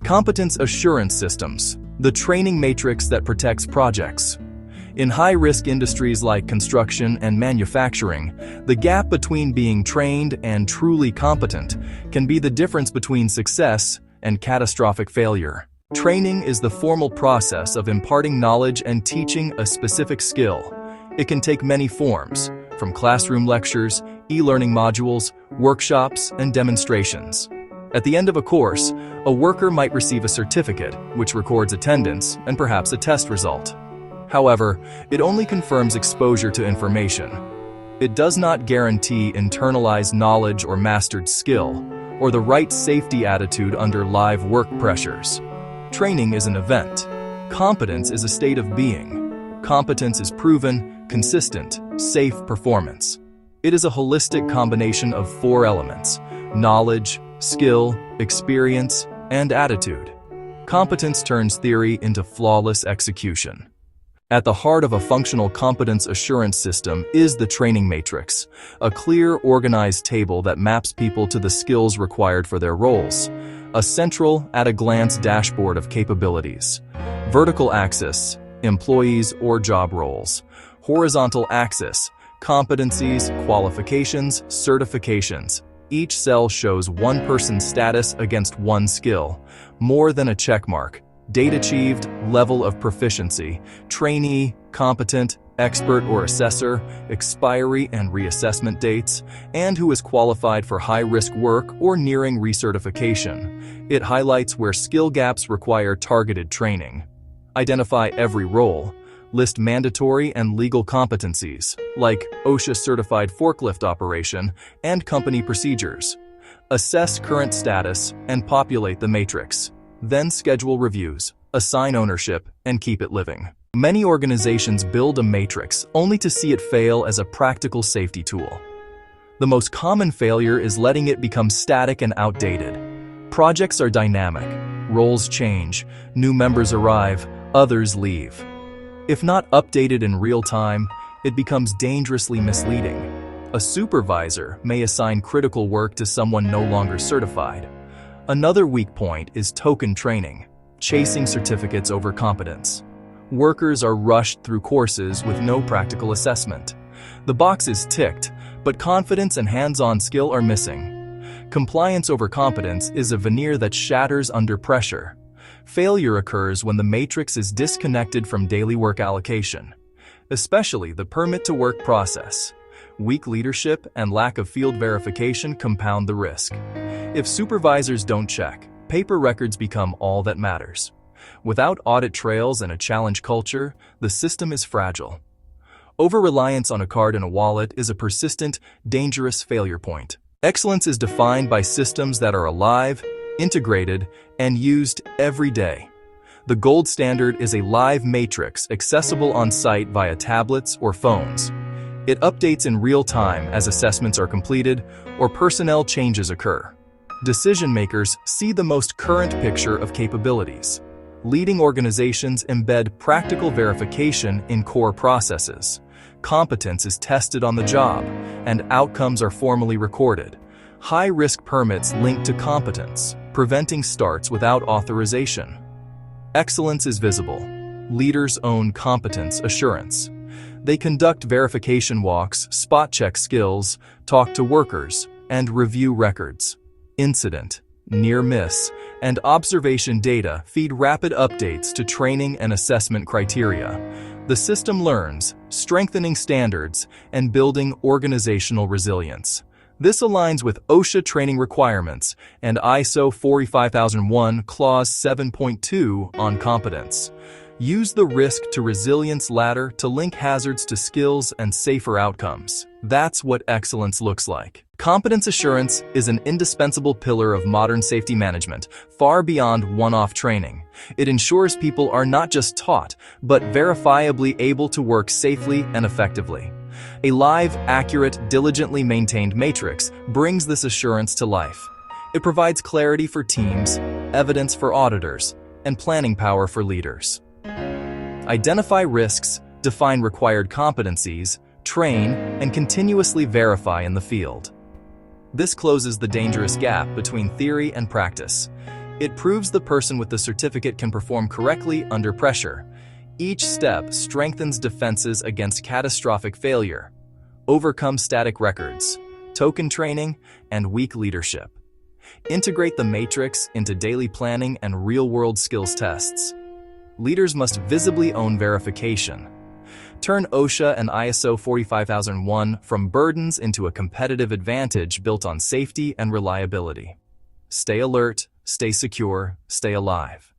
Competence assurance systems, the training matrix that protects projects. In high-risk industries like construction and manufacturing, the gap between being trained and truly competent can be the difference between success and catastrophic failure. Training is the formal process of imparting knowledge and teaching a specific skill. It can take many forms, from classroom lectures, e-learning modules, workshops, and demonstrations. At the end of a course, a worker might receive a certificate, which records attendance and perhaps a test result. However, it only confirms exposure to information. It does not guarantee internalized knowledge or mastered skill, or the right safety attitude under live work pressures. Training is an event. Competence is a state of being. Competence is proven, consistent, safe performance. It is a holistic combination of 4 elements: knowledge, skill, experience, and attitude. Competence turns theory into flawless execution. At the heart of a functional competence assurance system is the training matrix, a clear, organized table that maps people to the skills required for their roles. A central, at-a-glance dashboard of capabilities. Vertical axis, employees or job roles. Horizontal axis, competencies, qualifications, certifications. Each cell shows one person's status against one skill. More than a checkmark. Date achieved, level of proficiency, trainee, competent, expert or assessor, expiry and reassessment dates, and who is qualified for high-risk work or nearing recertification. It highlights where skill gaps require targeted training. Identify every role. List mandatory and legal competencies, like OSHA-certified forklift operation and company procedures. Assess current status and populate the matrix. Then schedule reviews, assign ownership, and keep it living. Many organizations build a matrix only to see it fail as a practical safety tool. The most common failure is letting it become static and outdated. Projects are dynamic, roles change, new members arrive, others leave. If not updated in real time, it becomes dangerously misleading. A supervisor may assign critical work to someone no longer certified. Another weak point is token training, chasing certificates over competence. Workers are rushed through courses with no practical assessment. The box is ticked, but confidence and hands-on skill are missing. Compliance over competence is a veneer that shatters under pressure. Failure occurs when the matrix is disconnected from daily work allocation, especially the permit-to-work process. Weak leadership and lack of field verification compound the risk. If supervisors don't check, paper records become all that matters. Without audit trails and a challenge culture, the system is fragile. Over-reliance on a card in a wallet is a persistent, dangerous failure point. Excellence is defined by systems that are alive, integrated, and used every day. The gold standard is a live matrix accessible on-site via tablets or phones. It updates in real time as assessments are completed or personnel changes occur. Decision-makers see the most current picture of capabilities. Leading organizations embed practical verification in core processes. Competence is tested on the job, and outcomes are formally recorded. High-risk permits link to competence, preventing starts without authorization. Excellence is visible. Leaders own competence assurance. They conduct verification walks, spot-check skills, talk to workers, and review records. Incident, near miss, and observation data feed rapid updates to training and assessment criteria. The system learns, strengthening standards and building organizational resilience. This aligns with OSHA training requirements and ISO 45001 Clause 7.2 on competence. Use the risk to resilience ladder to link hazards to skills and safer outcomes. That's what excellence looks like. Competence assurance is an indispensable pillar of modern safety management, far beyond one-off training. It ensures people are not just taught, but verifiably able to work safely and effectively. A live, accurate, diligently maintained matrix brings this assurance to life. It provides clarity for teams, evidence for auditors, and planning power for leaders. Identify risks, define required competencies, train, and continuously verify in the field. This closes the dangerous gap between theory and practice. It proves the person with the certificate can perform correctly under pressure. Each step strengthens defenses against catastrophic failure. Overcome static records, token training, and weak leadership. Integrate the matrix into daily planning and real-world skills tests. Leaders must visibly own verification. Turn OSHA and ISO 45001 from burdens into a competitive advantage built on safety and reliability. Stay alert, stay secure, stay alive.